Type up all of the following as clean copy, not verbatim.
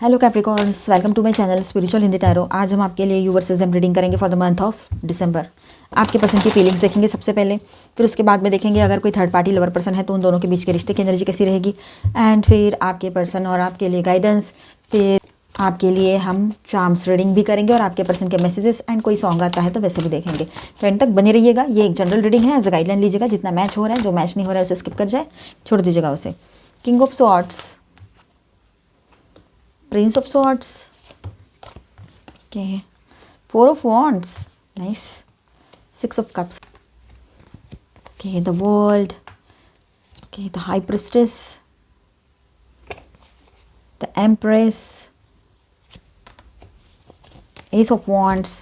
Hello capricorns, welcome to my channel spiritual Hindi tarot. आज हम आपके लिए यू वर्सेस एम रीडिंग करेंगे for the month of December. आपके पर्सन की फीलिंग्स देखेंगे सबसे पहले, फिर उसके बाद में देखेंगे अगर कोई थर्ड पार्टी लवर पर्सन है तो उन दोनों के बीच के रिश्ते की एनर्जी कैसी रहेगी, एंड फिर आपके पर्सन और आपके लिए गाइडेंस, फिर आपके लिए हम चार्म्स रीडिंग भी करेंगे और आपके पर्सन के मैसेजेस एंड कोई सॉन्ग आता है तो वैसे भी देखेंगे। तो एंड तक बने रहिएगा। ये एक जनरल रीडिंग है, एज अ गाइडलाइन लीजिएगा। जितना मैच हो रहा है, जो मैच नहीं हो रहा है उसे स्किप कर जाए, छोड़ दीजिएगा उसे। King of swords, Prince of Swords, okay, Four of Wands, nice, Six of Cups, okay, the World, okay, the High Priestess, the Empress, Ace of Wands,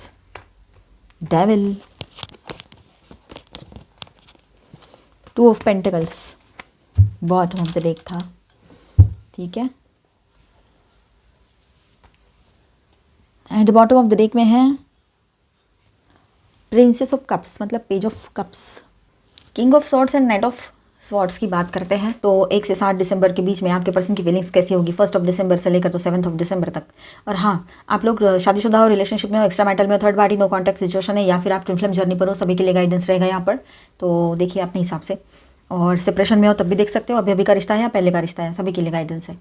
Devil, Two of Pentacles, bottom of the deck था, ठीक है। And bottom of the deck में है princess of cups, मतलब page of cups. King of swords and night of swords की बात करते हैं तो 1 से 7 दिसंबर के बीच में आपके पर्सन की फीलिंग्स कैसी होगी, 1 दिसंबर से लेकर तो 7 दिसंबर तक। और हाँ, आप लोग शादीशुदा हो, रिलेशनशिप में हो, एक्स्ट्रा मैरिटल में हो, third party, no contact situation है, या फिर आप ट्विन फ्लेम जर्नी पर हो, सभी के लिए गाइडेंस रहेगा यहाँ पर। तो देखिए अपने हिसाब से, और सेपरेशन में हो तब भी देख सकते हो, अभी का रिश्ता है या पहले का रिश्ता है, सभी के लिए गाइडेंस है।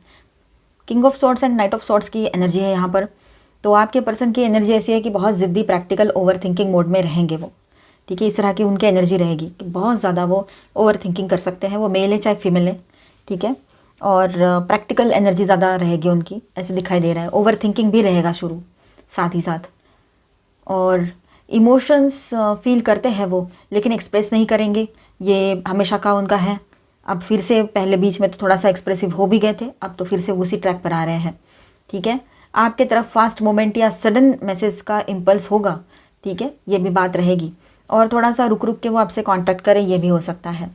King of swords and night of swords की एनर्जी है यहाँ पर। तो आपके पर्सन की एनर्जी ऐसी है कि बहुत ज़िद्दी, प्रैक्टिकल, ओवर थिंकिंग मोड में रहेंगे वो, ठीक है। इस तरह की उनकी एनर्जी रहेगी कि बहुत ज़्यादा वो ओवर थिंकिंग कर सकते हैं, वो मेल है चाहे फीमेल है, ठीक है। और प्रैक्टिकल एनर्जी ज़्यादा रहेगी उनकी, ऐसे दिखाई दे रहा है। ओवर थिंकिंग भी रहेगा शुरू, साथ ही साथ। और इमोशंस फील करते हैं वो, लेकिन एक्सप्रेस नहीं करेंगे, ये हमेशा का उनका है। अब फिर से, पहले बीच में तो थोड़ा सा एक्सप्रेसिव हो भी गए थे, अब तो फिर से उसी ट्रैक पर आ रहे हैं, ठीक है। आपके तरफ फास्ट मोमेंट या सडन मैसेज का इम्पल्स होगा, ठीक है, ये भी बात रहेगी। और थोड़ा सा रुक रुक के वो आपसे कांटेक्ट करें, ये भी हो सकता है,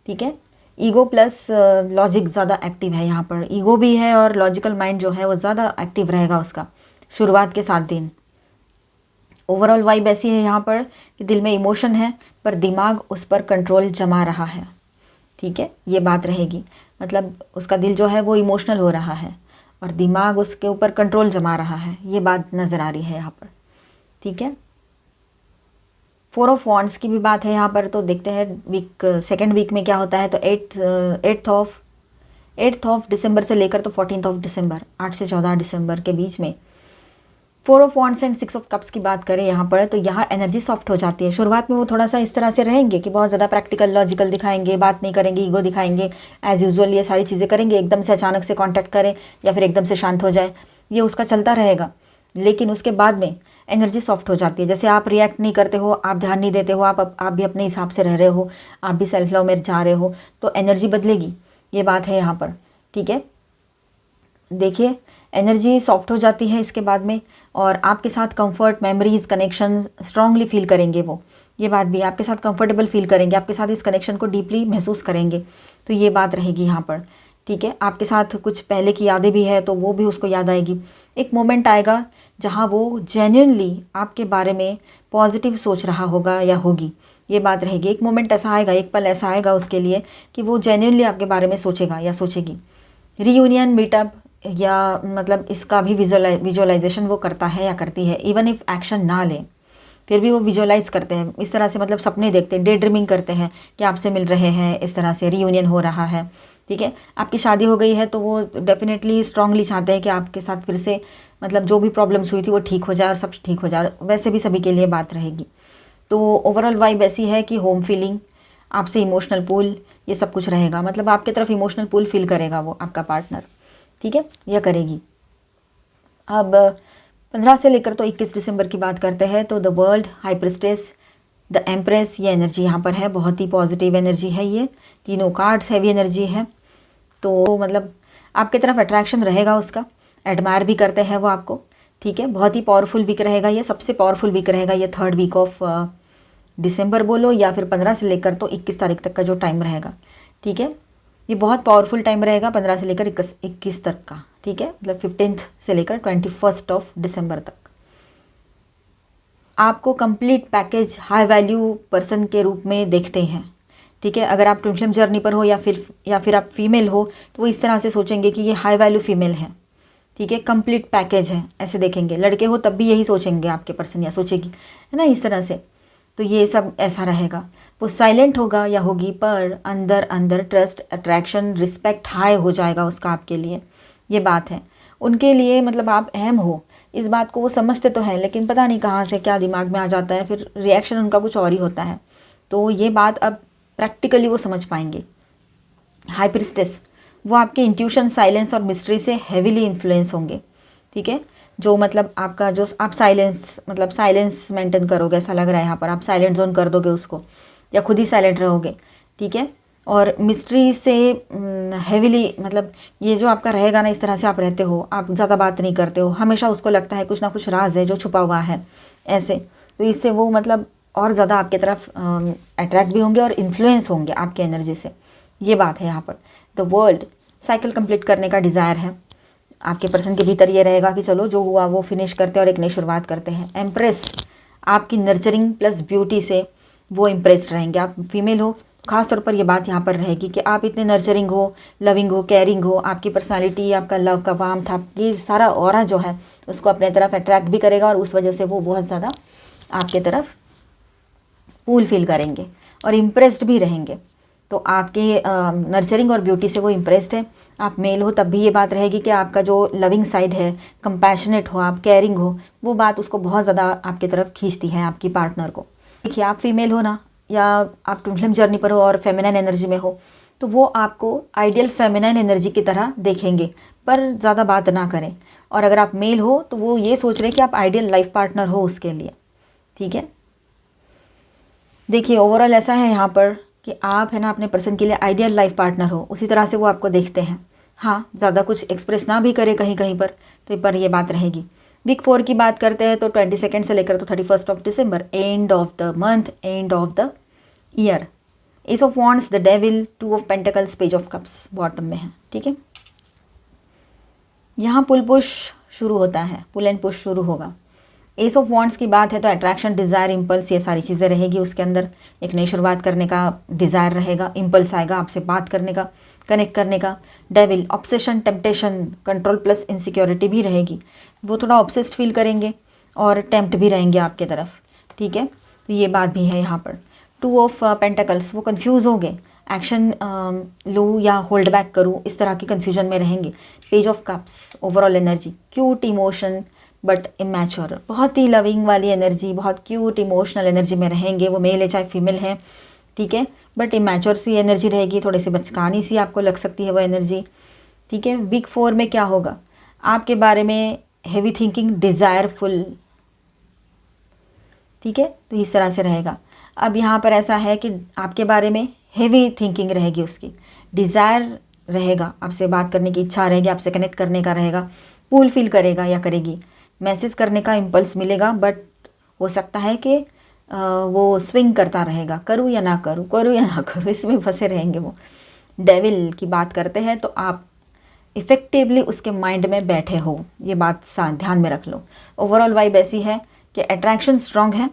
ठीक है। ईगो प्लस लॉजिक ज़्यादा एक्टिव है यहाँ पर, ईगो भी है और लॉजिकल माइंड जो है वो ज़्यादा एक्टिव रहेगा उसका शुरुआत के 7 दिन। ओवरऑल वाइब ऐसी है यहाँ पर कि दिल में इमोशन है पर दिमाग उस पर कंट्रोल जमा रहा है, ठीक है, ये बात रहेगी। मतलब उसका दिल जो है वो इमोशनल हो रहा है और दिमाग उसके ऊपर कंट्रोल जमा रहा है, ये बात नज़र आ रही है यहाँ पर, ठीक है। 4 ऑफ वॉन्ड्स की भी बात है यहाँ पर। तो देखते हैं सेकेंड वीक में क्या होता है। तो 8th ऑफ दिसंबर से लेकर तो 14th ऑफ दिसंबर, 8 से 14 दिसंबर के बीच में 4 of wands and 6 of cups की बात करें यहाँ पर, तो यहाँ एनर्जी सॉफ्ट हो जाती है। शुरुआत में वो थोड़ा सा इस तरह से रहेंगे कि बहुत ज़्यादा प्रैक्टिकल, लॉजिकल दिखाएंगे, बात नहीं करेंगे, ईगो दिखाएंगे, एज यूजुअल ये सारी चीज़ें करेंगे। एकदम से अचानक से कांटेक्ट करें या फिर एकदम से शांत हो जाए, ये उसका चलता रहेगा। लेकिन उसके बाद में एनर्जी सॉफ्ट हो जाती है। जैसे आप रिएक्ट नहीं करते हो, आप ध्यान नहीं देते हो, आप भी अपने हिसाब से रह रहे हो, आप भी सेल्फ लव में जा रहे हो, तो एनर्जी बदलेगी, ये बात है यहाँ पर, ठीक है। देखिए एनर्जी सॉफ्ट हो जाती है इसके बाद में, और आपके साथ comfort, memories, connections strongly feel करेंगे वो, ये बात भी, आपके साथ कंफर्टेबल फील करेंगे, आपके साथ इस कनेक्शन को डीपली महसूस करेंगे, तो ये बात रहेगी यहाँ पर, ठीक है। आपके साथ कुछ पहले की यादें भी है तो वो भी उसको याद आएगी। एक मोमेंट आएगा जहाँ वो जेन्युइनली आपके बारे में पॉजिटिव सोच रहा होगा या होगी, ये बात रहेगी। एक मोमेंट ऐसा आएगा, एक पल ऐसा आएगा उसके लिए कि वो जेन्युइनली आपके बारे में सोचेगा या सोचेगी। रीयूनियन, मीटअप, या मतलब इसका भी विजुअलाइजेशन वो करता है या करती है। इवन इफ एक्शन ना ले फिर भी वो विजुअलाइज करते हैं इस तरह से, मतलब सपने देखते हैं, डे ड्रीमिंग करते हैं कि आपसे मिल रहे हैं, इस तरह से रीयूनियन हो रहा है, ठीक है। आपकी शादी हो गई है तो वो डेफिनेटली स्ट्रांगली चाहते हैं कि आपके साथ फिर से, मतलब जो भी प्रॉब्लम्स हुई थी वो ठीक हो जाए और सब ठीक हो जाए, वैसे भी सभी के लिए बात रहेगी। तो ओवरऑल वाइब ऐसी है कि होम फीलिंग, आपसे इमोशनल पुल, ये सब कुछ रहेगा। मतलब आपकी तरफ इमोशनल पुल फील करेगा वो आपका पार्टनर, ठीक है, यह करेगी। अब 15 से लेकर तो 21 दिसंबर की बात करते हैं। तो the world, high priestess, the empress, ये एनर्जी यहाँ पर है, बहुत ही पॉजिटिव एनर्जी है। ये तीनों कार्ड्स हैवी एनर्जी है। तो मतलब आपकी तरफ अट्रैक्शन रहेगा उसका, एडमायर भी करते हैं वो आपको, ठीक है। बहुत ही पावरफुल वीक रहेगा ये, सबसे पावरफुल वीक रहेगा ये 3rd वीक ऑफ दिसंबर बोलो, या फिर 15 से लेकर तो 21 तारीख तक का जो टाइम रहेगा, ठीक है। ये बहुत पावरफुल टाइम रहेगा 15 से लेकर 21 तक का, ठीक है। मतलब 15th से लेकर 21 ऑफ दिसंबर तक आपको complete package high value person के रूप में देखते हैं, ठीक है। अगर आप ट्विन फ्लेम जर्नी पर हो या फिर आप फीमेल हो तो वो इस तरह से सोचेंगे कि ये हाई वैल्यू फीमेल है, ठीक है, कंप्लीट पैकेज है ऐसे देखेंगे। लड़के हो तब भी यही सोचेंगे आपके पर्सन या सोचेगी, है ना, इस तरह से। तो ये सब ऐसा रहेगा। वो साइलेंट होगा या होगी पर अंदर अंदर ट्रस्ट, अट्रैक्शन, रिस्पेक्ट हाई हो जाएगा उसका आपके लिए, ये बात है। उनके लिए मतलब आप अहम हो, इस बात को वो समझते तो हैं, लेकिन पता नहीं कहाँ से क्या दिमाग में आ जाता है, फिर रिएक्शन उनका कुछ और ही होता है। तो ये बात अब प्रैक्टिकली वो समझ पाएंगे। हाई प्रिस्टेस, वो आपके इंट्यूशन, साइलेंस और मिस्ट्री से हेविली इन्फ्लुएंस होंगे, ठीक है। जो मतलब आपका जो आप साइलेंस मतलब साइलेंस मेंटेन करोगे, ऐसा लग रहा है यहाँ पर, आप साइलेंट जोन कर दोगे उसको या खुद ही साइलेंट रहोगे, ठीक है। और मिस्ट्री से हेविली मतलब ये जो आपका रहेगा ना, इस तरह से आप रहते हो, आप ज़्यादा बात नहीं करते हो, हमेशा उसको लगता है कुछ ना कुछ राज है जो छुपा हुआ है ऐसे। तो इससे वो मतलब और ज़्यादा आपके तरफ अट्रैक्ट भी होंगे और इन्फ्लुएंस होंगे आपके एनर्जी से, ये बात है यहाँ पर। द वर्ल्ड, साइकिल कंप्लीट करने का डिज़ायर है आपके पर्सन के भीतर। ये रहेगा कि चलो जो हुआ वो फिनिश करते हैं और एक नई शुरुआत करते हैं। एम्प्रेस, आपकी नर्चरिंग प्लस ब्यूटी से वो इम्प्रेस्ड रहेंगे। आप फीमेल हो, खास तौर पर ये बात यहाँ पर रहेगी कि आप इतने नर्चरिंग हो, लविंग हो, केयरिंग हो, आपकी पर्सनालिटी, आपका लव का वार्मथ, आपकी सारा ऑरा जो है उसको अपने तरफ अट्रैक्ट भी करेगा और उस वजह से वो बहुत ज़्यादा आपके तरफ पूल फील करेंगे और इम्प्रेस्ड भी रहेंगे। तो आपके नर्चरिंग और ब्यूटी से वो इम्प्रेस्ड है। आप मेल हो तब भी ये बात रहेगी कि आपका जो लविंग साइड है, कंपैशनेट हो, आप केयरिंग हो, वो बात उसको बहुत ज़्यादा आपकी तरफ खींचती है आपकी पार्टनर को। देखिए, आप फीमेल हो ना, या आप ट्विन फ्लेम जर्नी पर हो और फेमिनाइन एनर्जी में हो, तो वो आपको आइडियल फेमिनाइन एनर्जी की तरह देखेंगे पर ज़्यादा बात ना करें। और अगर आप मेल हो तो वो ये सोच रहे कि आप आइडियल लाइफ पार्टनर हो उसके लिए, ठीक है। देखिए, ओवरऑल ऐसा है यहाँ पर कि आप है ना अपने पर्सन के लिए आइडियल लाइफ पार्टनर हो, उसी तरह से वो आपको देखते हैं। हाँ, ज़्यादा कुछ एक्सप्रेस ना भी करे कहीं कहीं पर, पर ये बात रहेगी। वीक 4 की बात करते हैं तो 22 से लेकर तो 31 of December, and of the month, and of the year. S of wands, the devil, 2 of pentacles, page of cups bottom में है, ठीक है। यहाँ पुल पुश शुरू होता है, पुल एंड पुश शुरू होगा। एस ऑफ वॉन्ड्स की बात है तो अट्रैक्शन, डिज़ायर, इम्पल्स, ये सारी चीज़ें रहेगी उसके अंदर। एक नई शुरुआत करने का डिज़ायर रहेगा, इम्पल्स आएगा आपसे बात करने का, कनेक्ट करने का। Devil, obsession, temptation, control plus insecurity भी रहेगी। वो थोड़ा ऑब्सेस्ड फील करेंगे और टेम्प्ट भी रहेंगे आपके तरफ, ठीक है। तो ये बात भी है यहाँ पर। 2 ऑफ पेंटिकल्स, वो कन्फ्यूज़ होंगे, एक्शन लूँ या होल्ड बैक करूँ, इस तरह की कन्फ्यूजन में रहेंगे। Page of cups, overall energy, cute, emotion but immature, बहुत ही लविंग वाली एनर्जी, बहुत क्यूट इमोशनल एनर्जी में रहेंगे। वो मेल है चाहे फीमेल है, ठीक है, बट इमैच्योर सी एनर्जी रहेगी, थोड़ी सी बचकानी सी आपको लग सकती है वो एनर्जी, ठीक है। वीक 4 में क्या होगा, आपके बारे में हेवी थिंकिंग, डिज़ायरफुल, ठीक है, तो इस तरह से रहेगा। अब यहाँ पर ऐसा है कि आपके बारे में हेवी थिंकिंग रहेगी, उसकी डिज़ायर रहेगा, आपसे बात करने की इच्छा रहेगी, आपसे कनेक्ट करने का रहेगा, पूल फील करेगा या करेगी, मैसेज करने का इम्पल्स मिलेगा, बट हो सकता है कि वो स्विंग करता रहेगा, करूँ या ना करूँ, करूँ या ना करूँ, इसमें फंसे रहेंगे वो। डेविल की बात करते हैं तो आप इफ़ेक्टिवली उसके माइंड में बैठे हो, ये बात ध्यान में रख लो। ओवरऑल वाइब ऐसी है कि अट्रैक्शन स्ट्रॉन्ग है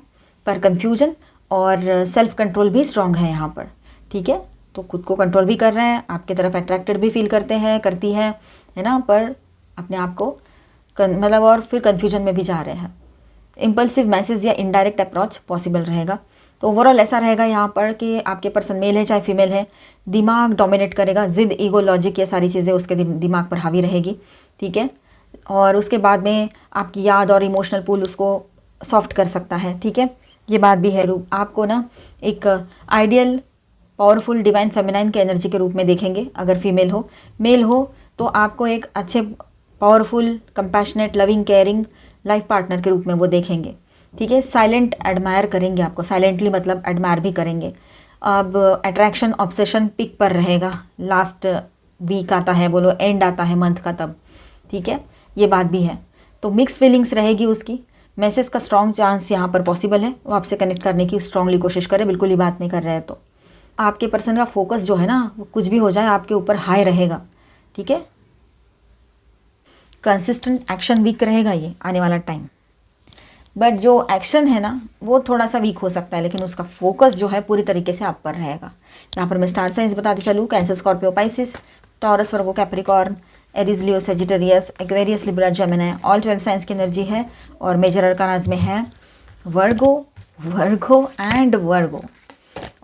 पर कन्फ्यूजन और सेल्फ कंट्रोल भी स्ट्रॉन्ग है यहाँ पर, ठीक है। तो खुद को कंट्रोल भी कर रहे हैं, आपकी तरफ अट्रैक्टेड भी फील करते हैं, करती है ना, पर अपने आप को मतलब और फिर कन्फ्यूजन में भी जा रहे हैं। इम्पल्सिव मैसेज या इनडायरेक्ट अप्रोच पॉसिबल रहेगा। तो ओवरऑल ऐसा रहेगा यहाँ पर कि आपके पर्सन मेल है चाहे फीमेल है, दिमाग डोमिनेट करेगा, जिद, ईगो, लॉजिक, ये सारी चीज़ें उसके दिमाग पर हावी रहेगी, ठीक है। और उसके बाद में आपकी याद और इमोशनल पूल उसको सॉफ्ट कर सकता है, ठीक है, ये बात भी है। आपको ना एक आइडियल पावरफुल डिवाइन फेमिनाइन के एनर्जी के रूप में देखेंगे अगर फीमेल हो। मेल हो तो आपको एक अच्छे powerful, compassionate, loving, caring life partner के रूप में वो देखेंगे, ठीक है। साइलेंट एडमायर करेंगे आपको, साइलेंटली मतलब एडमायर भी करेंगे। अब अट्रैक्शन, ऑब्सेशन पिक पर रहेगा, लास्ट वीक आता है बोलो, एंड आता है मंथ का तब, ठीक है, ये बात भी है। तो मिक्स फीलिंग्स रहेगी उसकी। मैसेज का स्ट्रॉन्ग चांस यहाँ पर पॉसिबल है, वो आपसे कनेक्ट करने की स्ट्रांगली कोशिश करे, बिल्कुल ही बात नहीं कर रहे हैं तो। आपके पर्सन का फोकस जो है ना, वो कुछ भी हो जाए आपके ऊपर हाई रहेगा, ठीक है। कंसिस्टेंट एक्शन वीक रहेगा ये आने वाला टाइम, बट जो एक्शन है ना वो थोड़ा सा वीक हो सकता है, लेकिन उसका फोकस जो है पूरी तरीके से आप पर रहेगा। यहाँ पर मैं स्टार साइंस बताती चलूँ, Cancer, Scorpio, Pisces, Taurus, Virgo, Capricorn, Aries, Leo, Sagittarius, Aquarius, Libra, Gemini, all 12 signs की एनर्जी है। और मेजर अरकानाज में है वर्गो, वर्गो एंड वर्गो,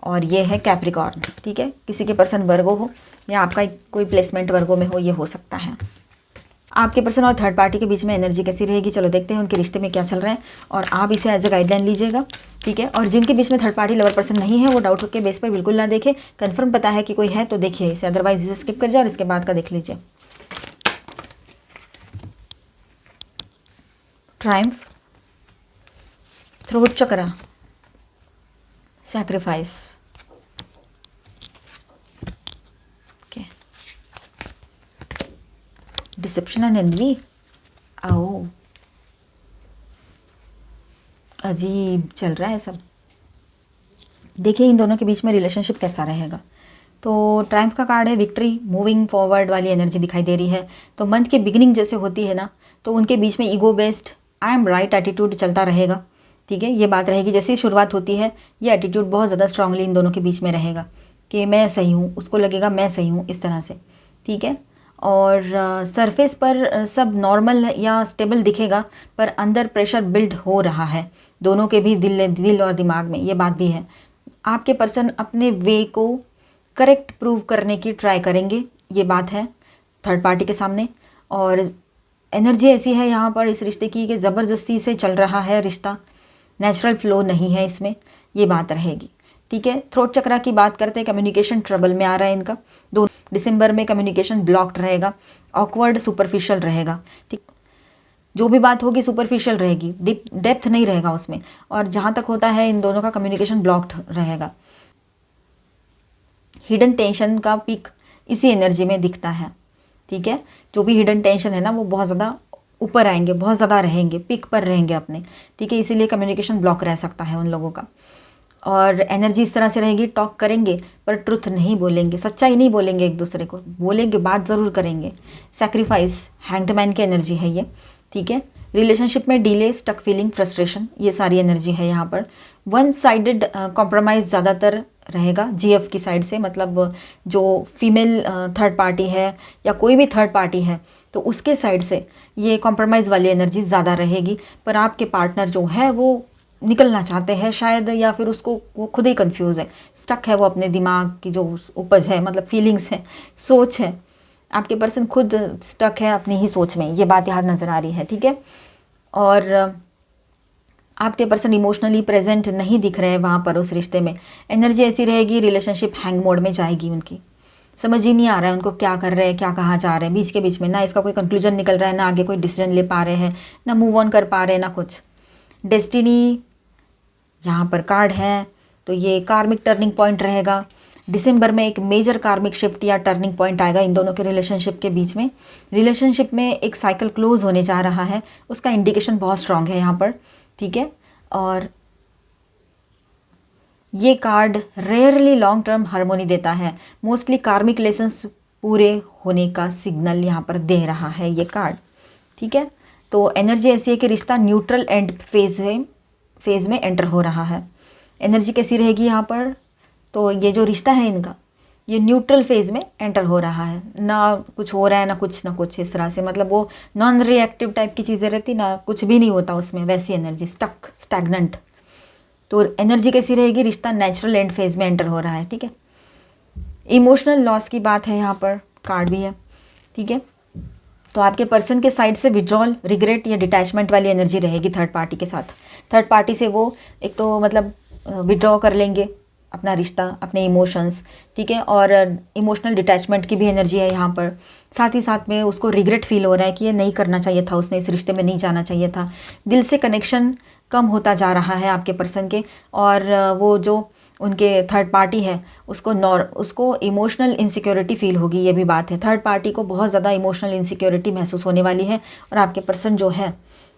और ये है कैप्रिकॉर्न। ठीक है, किसी के पर्सन वर्गो हो या आपका कोई प्लेसमेंट वर्गो में हो, ये हो सकता है। आपके पर्सन और थर्ड पार्टी के बीच में एनर्जी कैसी रहेगी, चलो देखते हैं उनके रिश्ते में क्या चल रहा है, और आप इसे एज ए गाइडलाइन लीजिएगा। ठीक है, और जिनके बीच में थर्ड पार्टी लवर पर्सन नहीं है वो डाउट के बेस पर बिल्कुल ना देखें। कंफर्म पता है कि कोई है तो देखिए इसे, अदरवाइज इसे स्किप कर जाए और इसके बाद का देख लीजिए। Triumph, throat chakra, sacrifice, deception and envy. आओ, अजीब चल रहा है सब। देखिए इन दोनों के बीच में रिलेशनशिप कैसा रहेगा। तो ट्रायम्फ का कार्ड है विक्ट्री, मूविंग फॉरवर्ड वाली एनर्जी दिखाई दे रही है। तो मंथ की बिगिनिंग जैसे होती है ना, तो उनके बीच में ego based I am right attitude चलता रहेगा। ठीक है, ये बात रहेगी। जैसे ही शुरुआत होती है ये एटीट्यूड बहुत ज़्यादा स्ट्रांगली इन दोनों के बीच में रहेगा कि मैं सही हूँ, उसको लगेगा मैं सही हूँ, इस तरह से। ठीक है, और सरफेस पर सब नॉर्मल या स्टेबल दिखेगा, पर अंदर प्रेशर बिल्ड हो रहा है दोनों के भी दिल और दिमाग में, ये बात भी है। आपके पर्सन अपने वे को करेक्ट प्रूव करने की ट्राई करेंगे, ये बात है थर्ड पार्टी के सामने। और एनर्जी ऐसी है यहाँ पर इस रिश्ते की कि ज़बरदस्ती से चल रहा है रिश्ता, नेचुरल फ्लो नहीं है इसमें, ये बात रहेगी। ठीक है, थ्रोट चक्रा की बात करते हैं, कम्युनिकेशन ट्रबल में आ रहा है इनका। 2 दिसंबर में कम्युनिकेशन ब्लॉक्ड रहेगा, ऑकवर्ड, सुपरफिशियल रहेगा। ठीक, जो भी बात होगी सुपरफिशियल रहेगी, डेप्थ नहीं रहेगा उसमें। और जहाँ तक होता है इन दोनों का कम्युनिकेशन ब्लॉक्ड रहेगा। हिडन टेंशन का पीक इसी एनर्जी में दिखता है। ठीक है, जो भी हिडन टेंशन है ना वो बहुत ज़्यादा ऊपर आएंगे, बहुत ज़्यादा रहेंगे, पीक पर रहेंगे अपने। ठीक है, इसीलिए कम्युनिकेशन ब्लॉक रह सकता है उन लोगों का। और एनर्जी इस तरह से रहेगी, टॉक करेंगे पर ट्रुथ नहीं बोलेंगे, सच्चाई नहीं बोलेंगे, एक दूसरे को बोलेंगे, बात ज़रूर करेंगे। सैक्रिफाइस, हैंग्ड की एनर्जी है ये। ठीक है, रिलेशनशिप में डिले, स्टक फीलिंग, फ्रस्ट्रेशन, ये सारी एनर्जी है यहाँ पर। वन साइडेड कॉम्प्रोमाइज़ ज़्यादातर रहेगा जीएफ की साइड से, मतलब जो फीमेल थर्ड पार्टी है या कोई भी थर्ड पार्टी है तो उसके साइड से ये कॉम्प्रोमाइज़ वाली एनर्जी ज़्यादा रहेगी। पर आपके पार्टनर जो है वो निकलना चाहते हैं शायद, या फिर उसको वो खुद ही कंफ्यूज है, स्टक है वो अपने दिमाग की जो उपज है, मतलब फीलिंग्स है, सोच है। आपके पर्सन खुद स्टक है अपनी ही सोच में, ये बात यहाँ नज़र आ रही है। ठीक है, और आपके पर्सन इमोशनली प्रेजेंट नहीं दिख रहे हैं वहाँ पर उस रिश्ते में। एनर्जी ऐसी रहेगी, रिलेशनशिप हैंग मोड में जाएगी उनकी, समझ ही नहीं आ रहा है उनको क्या कर रहे हैं, क्या कहाँ जा रहे हैं। बीच के बीच में ना इसका कोई कंक्लूजन निकल रहा है, ना आगे कोई डिसीजन ले पा रहे हैं, ना मूव ऑन कर पा रहे हैं, ना कुछ। डेस्टिनी यहाँ पर कार्ड है, तो ये कार्मिक टर्निंग पॉइंट रहेगा। दिसंबर में एक मेजर कार्मिक शिफ्ट या टर्निंग पॉइंट आएगा इन दोनों के रिलेशनशिप के बीच में। रिलेशनशिप में एक साइकिल क्लोज होने जा रहा है, उसका इंडिकेशन बहुत स्ट्रांग है यहाँ पर। ठीक है, और ये card rarely long term harmony देता है, मोस्टली कार्मिक लेसन्स पूरे होने का सिग्नल यहाँ पर दे रहा है ये कार्ड। ठीक है, तो एनर्जी ऐसी है कि रिश्ता न्यूट्रल एंड फेज में एंटर हो रहा है। एनर्जी कैसी रहेगी यहाँ पर, तो ये जो रिश्ता है इनका ये न्यूट्रल फेज में एंटर हो रहा है, ना कुछ हो रहा है ना कुछ इस तरह से, मतलब वो नॉन रिएक्टिव टाइप की चीज़ें रहती ना, कुछ भी नहीं होता उसमें, वैसी एनर्जी, स्टक, स्टैग्नेंट। तो एनर्जी कैसी रहेगी, रिश्ता नेचुरल एंड फेज में एंटर हो रहा है। ठीक है, इमोशनल लॉस की बात है यहाँ पर, कार्ड भी है। ठीक है, तो आपके पर्सन के साइड से विड्रॉल, रिग्रेट या डिटैचमेंट वाली एनर्जी रहेगी थर्ड पार्टी के साथ। थर्ड पार्टी से वो एक तो मतलब विड्रॉ कर लेंगे अपना रिश्ता, अपने इमोशंस। ठीक है, और इमोशनल डिटैचमेंट की भी एनर्जी है यहाँ पर। साथ ही साथ में उसको रिग्रेट फील हो रहा है कि ये नहीं करना चाहिए था, उसने इस रिश्ते में नहीं जाना चाहिए था। दिल से कनेक्शन कम होता जा रहा है आपके पर्सन के, और वो जो उनके थर्ड पार्टी है उसको इमोशनल इनसिक्योरिटी फील होगी, ये भी बात है। थर्ड पार्टी को बहुत ज़्यादा इमोशनल इनसिक्योरिटी महसूस होने वाली है, और आपके पर्सन जो है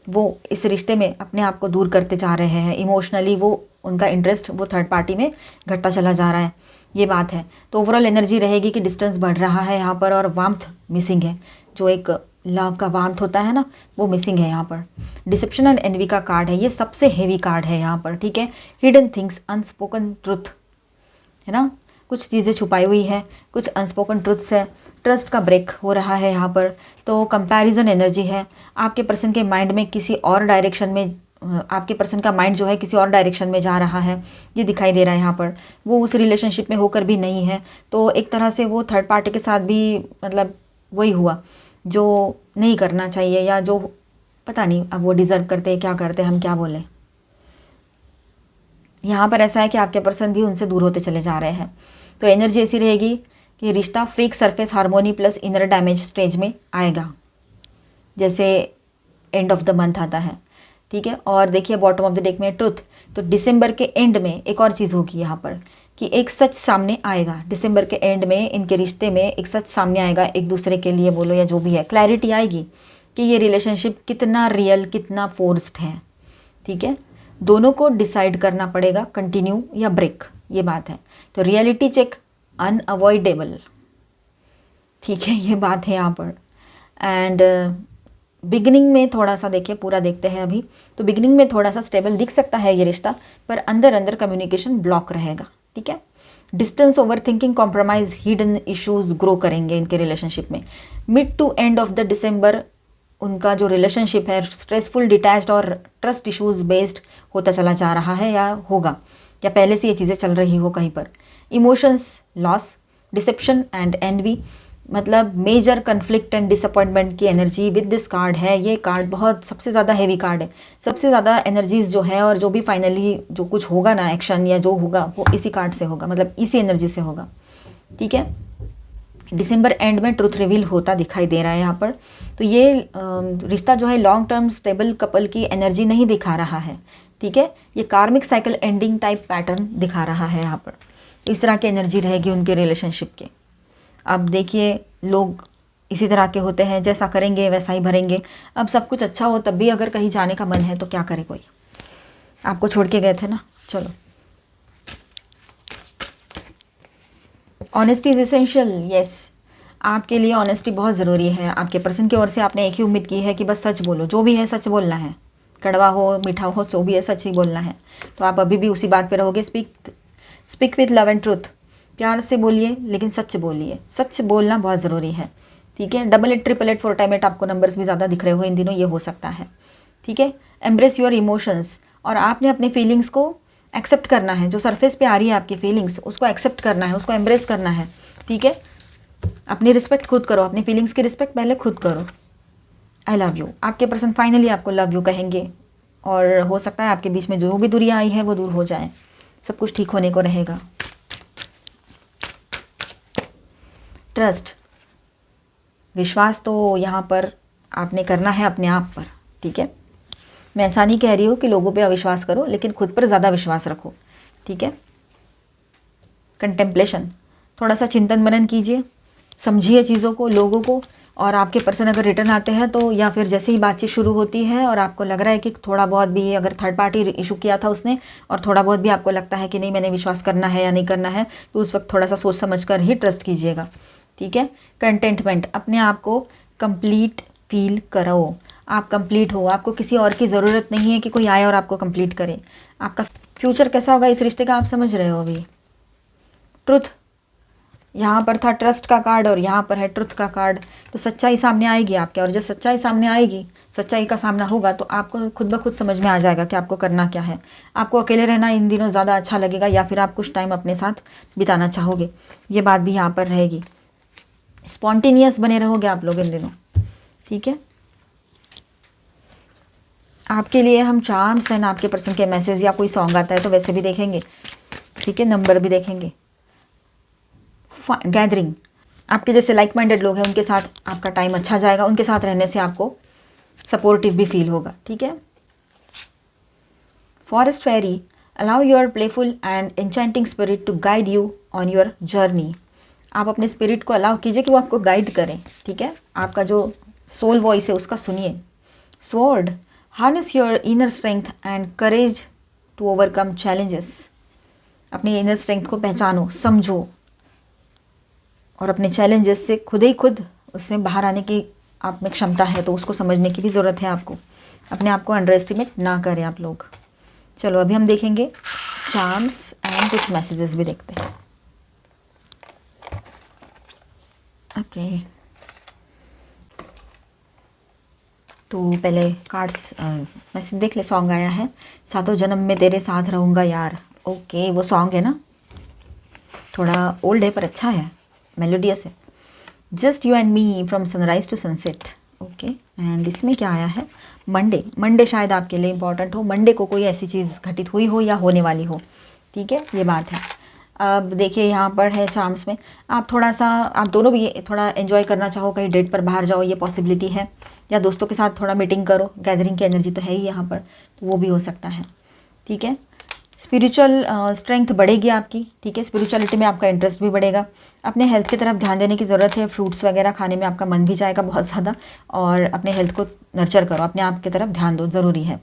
वो इस रिश्ते में अपने आप को दूर करते जा रहे हैं इमोशनली, वो उनका इंटरेस्ट वो थर्ड पार्टी में घटता चला जा रहा है, ये बात है। तो ओवरऑल एनर्जी रहेगी कि डिस्टेंस बढ़ रहा है यहाँ पर, और वार्मथ मिसिंग है, जो एक लव का वार्मथ होता है ना, वो मिसिंग है यहाँ पर। डिसेप्शन एंड एनवी का कार्ड है, ये सबसे हेवी कार्ड है यहाँ पर। ठीक है, हिडन थिंग्स, अनस्पोकन ट्रुथ है ना, कुछ चीज़ें छुपाई हुई है, कुछ अनस्पोकन ट्रुथ्स है ट्रस्ट का ब्रेक हो रहा है यहाँ पर। तो कंपैरिजन एनर्जी है, आपके पर्सन के माइंड में किसी और डायरेक्शन में, आपके पर्सन का माइंड जो है किसी और डायरेक्शन में जा रहा है, ये दिखाई दे रहा है यहाँ पर। वो उस रिलेशनशिप में होकर भी नहीं है, तो एक तरह से वो थर्ड पार्टी के साथ भी मतलब वही हुआ जो नहीं करना चाहिए, या जो पता नहीं अब वो डिज़र्व करते हैं, क्या करते हैं, हम क्या बोलें। यहाँ पर ऐसा है कि आपके पर्सन भी उनसे दूर होते चले जा रहे हैं। तो एनर्जी ऐसी रहेगी कि रिश्ता fake surface harmony plus inner damage stage में आएगा, जैसे एंड ऑफ द मंथ आता है, ठीक है। और देखिए बॉटम ऑफ द डेक में ट्रुथ, तो दिसंबर के एंड में एक और चीज़ होगी यहाँ पर कि एक सच सामने आएगा। दिसंबर के एंड में इनके रिश्ते में एक सच सामने आएगा, एक दूसरे के लिए बोलो या जो भी है, क्लैरिटी आएगी कि ये रिलेशनशिप कितना रियल, कितना फोर्स्ड है, ठीक है। दोनों को डिसाइड करना पड़ेगा कंटिन्यू या ब्रेक, ये बात है। तो रियलिटी चेक अनअवॉइडेबल, ठीक है, ये बात है यहाँ पर। एंड बिगिनिंग में थोड़ा सा देखिए, पूरा देखते हैं अभी। तो बिगिनिंग में थोड़ा सा स्टेबल दिख सकता है ये रिश्ता, पर अंदर अंदर कम्युनिकेशन ब्लॉक रहेगा, ठीक है। Distance, over thinking, compromise, hidden issues grow करेंगे इनके रिलेशनशिप में। Mid to end of the December उनका जो रिलेशनशिप है स्ट्रेसफुल, डिटैच्ड और ट्रस्ट इश्यूज बेस्ड होता चला जा रहा है, या होगा, या पहले से ये चीज़ें चल रही हो कहीं पर। Emotions, loss, deception and envy, मतलब मेजर कन्फ्लिक्ट एंड डिसअपॉइंटमेंट की एनर्जी विद दिस कार्ड है। ये कार्ड बहुत सबसे ज़्यादा हैवी कार्ड है, सबसे ज़्यादा एनर्जीज जो है, और जो भी फाइनली जो कुछ होगा ना, एक्शन या जो होगा वो इसी कार्ड से होगा, मतलब इसी एनर्जी से होगा, ठीक है। दिसंबर एंड में ट्रुथ रिवील होता दिखाई दे रहा है यहाँ पर। तो ये रिश्ता जो है लॉन्ग टर्म स्टेबल कपल की एनर्जी नहीं दिखा रहा है, ठीक है। ये कार्मिक साइकिल एंडिंग टाइप पैटर्न दिखा रहा है यहाँ पर। इस तरह की एनर्जी रहेगी उनके रिलेशनशिप के। अब देखिए लोग इसी तरह के होते हैं, जैसा करेंगे वैसा ही भरेंगे। अब सब कुछ अच्छा हो तब भी अगर कहीं जाने का मन है तो क्या करे कोई, आपको छोड़ के गए थे ना, चलो। ऑनेस्टी इज एसेंशियल, यस, आपके लिए ऑनेस्टी बहुत ज़रूरी है। आपके पर्सन की ओर से आपने एक ही उम्मीद की है कि बस सच बोलो, जो भी है सच बोलना है, कड़वा हो मीठा हो जो भी है सच ही बोलना है। तो आप अभी भी उसी बात पे रहोगे। Speak with love and truth, प्यार से बोलिए लेकिन सच बोलिए, सच बोलना बहुत ज़रूरी है, ठीक है। 8888 4 आपको नंबर्स भी ज़्यादा दिख रहे हो इन दिनों, ये हो सकता है, ठीक है। एम्ब्रेस योर इमोशंस, और आपने अपने फीलिंग्स को एक्सेप्ट करना है। जो सरफेस पे आ रही है आपकी फीलिंग्स, उसको एक्सेप्ट करना है, उसको एम्ब्रेस करना है, ठीक है। अपनी रिस्पेक्ट खुद करो, अपनी फीलिंग्स की रिस्पेक्ट पहले खुद करो। आई लव यू, आपके पर्सन फाइनली आपको लव यू कहेंगे, और हो सकता है आपके बीच में जो भी दूरियां आई है वो दूर हो जाए, सब कुछ ठीक होने को रहेगा। ट्रस्ट, विश्वास तो यहाँ पर आपने करना है अपने आप पर, ठीक है। मैं ऐसा नहीं कह रही हूँ कि लोगों पे अविश्वास करो, लेकिन खुद पर ज़्यादा विश्वास रखो, ठीक है। कंटेम्पलेशन, थोड़ा सा चिंतन मनन कीजिए, समझिए चीज़ों को, लोगों को। और आपके पर्सन अगर रिटर्न आते हैं तो, या फिर जैसे ही बातचीत शुरू होती है और आपको लग रहा है कि थोड़ा बहुत भी अगर थर्ड पार्टी इशू किया था उसने, और थोड़ा बहुत भी आपको लगता है कि नहीं मैंने विश्वास करना है या नहीं करना है, तो उस वक्त थोड़ा सा सोच समझ कर ही ट्रस्ट कीजिएगा, ठीक है। कंटेंटमेंट, अपने आप को कंप्लीट फील करो, आप कंप्लीट हो, आपको किसी और की ज़रूरत नहीं है कि कोई आए और आपको कंप्लीट करे। आपका फ्यूचर कैसा होगा इस रिश्ते का आप समझ रहे हो अभी। ट्रुथ, यहाँ पर था ट्रस्ट का कार्ड और यहाँ पर है ट्रुथ का कार्ड। तो सच्चाई सामने आएगी आपके, और जब सच्चाई सामने आएगी, सच्चाई का सामना होगा, तो आपको खुद ब खुद समझ में आ जाएगा कि आपको करना क्या है। आपको अकेले रहना इन दिनों ज़्यादा अच्छा लगेगा, या फिर आप कुछ टाइम अपने साथ बिताना चाहोगे, ये बात भी यहाँ पर रहेगी। स्पॉन्टेनियस बने रहोगे आप लोग इन दिनों, ठीक है। आपके लिए हम चार्म्स एंड आपके पर्सन के मैसेज या कोई सॉन्ग आता है तो वैसे भी देखेंगे, ठीक है, नंबर भी देखेंगे। गैदरिंग, आपके जैसे लाइक माइंडेड लोग हैं उनके साथ आपका टाइम अच्छा जाएगा, उनके साथ रहने से आपको सपोर्टिव भी फील होगा, ठीक है। Forest fairy, allow your playful and enchanting spirit to guide you on your journey. आप अपने स्पिरिट को अलाउ कीजिए कि वो आपको गाइड करें, ठीक है। आपका जो सोल वॉइस है उसका सुनिए। Sword, harness your inner strength and courage to overcome challenges. अपनी इनर स्ट्रेंथ को पहचानो, समझो, और अपने चैलेंजेस से खुद ही खुद उससे बाहर आने की आप में क्षमता है, तो उसको समझने की भी ज़रूरत है आपको। अपने आप को अंडर एस्टिमेट ना करें आप लोग। चलो अभी हम देखेंगे चार्म्स एंड कुछ मैसेजेस भी देखते हैं। ओके, तो पहले कार्ड्स वैसे देख ले। सॉन्ग आया है, सातों जन्म में तेरे साथ रहूँगा यार। ओके, वो सॉन्ग है ना, थोड़ा ओल्ड है पर अच्छा है, मेलोडियस है। Just you and me from sunrise to sunset. Okay, and इसमें क्या आया है, मंडे। मंडे शायद आपके लिए इंपॉर्टेंट हो, मंडे को कोई ऐसी चीज़ घटित हुई हो या होने वाली हो, ठीक है, ये बात है। अब देखिए यहाँ पर है चार्म्स में, आप थोड़ा सा, आप दोनों भी थोड़ा एंजॉय करना चाहो, कहीं डेट पर बाहर जाओ, ये पॉसिबिलिटी है, या दोस्तों के साथ थोड़ा मीटिंग करो, गैदरिंग की एनर्जी तो है ही यहाँ पर, तो वो भी हो सकता है, ठीक है। स्पिरिचुअल स्ट्रेंथ बढ़ेगी आपकी, ठीक है, स्पिरिचुअलिटी में आपका इंटरेस्ट भी बढ़ेगा। अपने हेल्थ की तरफ ध्यान देने की ज़रूरत है, फ्रूट्स वगैरह खाने में आपका मन भी जाएगा बहुत ज़्यादा, और अपने हेल्थ को नर्चर करो, अपने आप की तरफ ध्यान दो, ज़रूरी है।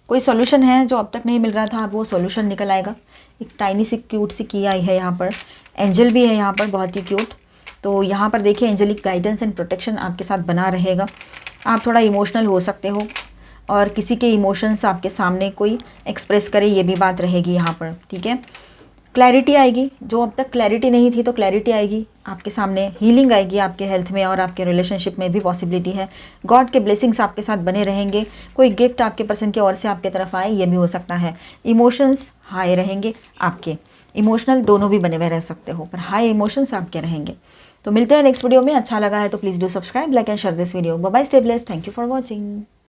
कोई सॉल्यूशन है जो अब तक नहीं मिल रहा था, अब वो सॉल्यूशन निकल आएगा। एक टाइनी सी क्यूट सी की आई है यहाँ पर, एंजल भी है यहाँ पर, बहुत ही क्यूट। तो यहाँ पर देखिए एंजलिक गाइडेंस एंड प्रोटेक्शन आपके साथ बना रहेगा। आप थोड़ा इमोशनल हो सकते हो, और किसी के इमोशंस आपके सामने कोई एक्सप्रेस करे, ये भी बात रहेगी यहाँ पर, ठीक है। क्लैरिटी आएगी, जो अब तक क्लैरिटी नहीं थी तो क्लैरिटी आएगी आपके सामने, हीलिंग आएगी आपके हेल्थ में, और आपके रिलेशनशिप में भी पॉसिबिलिटी है। गॉड के ब्लेसिंग्स आपके साथ बने रहेंगे, कोई गिफ्ट आपके पर्सन की ओर से आपके तरफ आए, ये भी हो सकता है। इमोशंस हाई रहेंगे आपके, इमोशनल दोनों भी बने हुए रह सकते हो, पर हाई इमोशंस आपके रहेंगे। तो मिलते हैं नेक्स्ट वीडियो में। अच्छा लगा है तो please do subscribe, like and share this video. Bye bye, stay blessed, thank you for watching.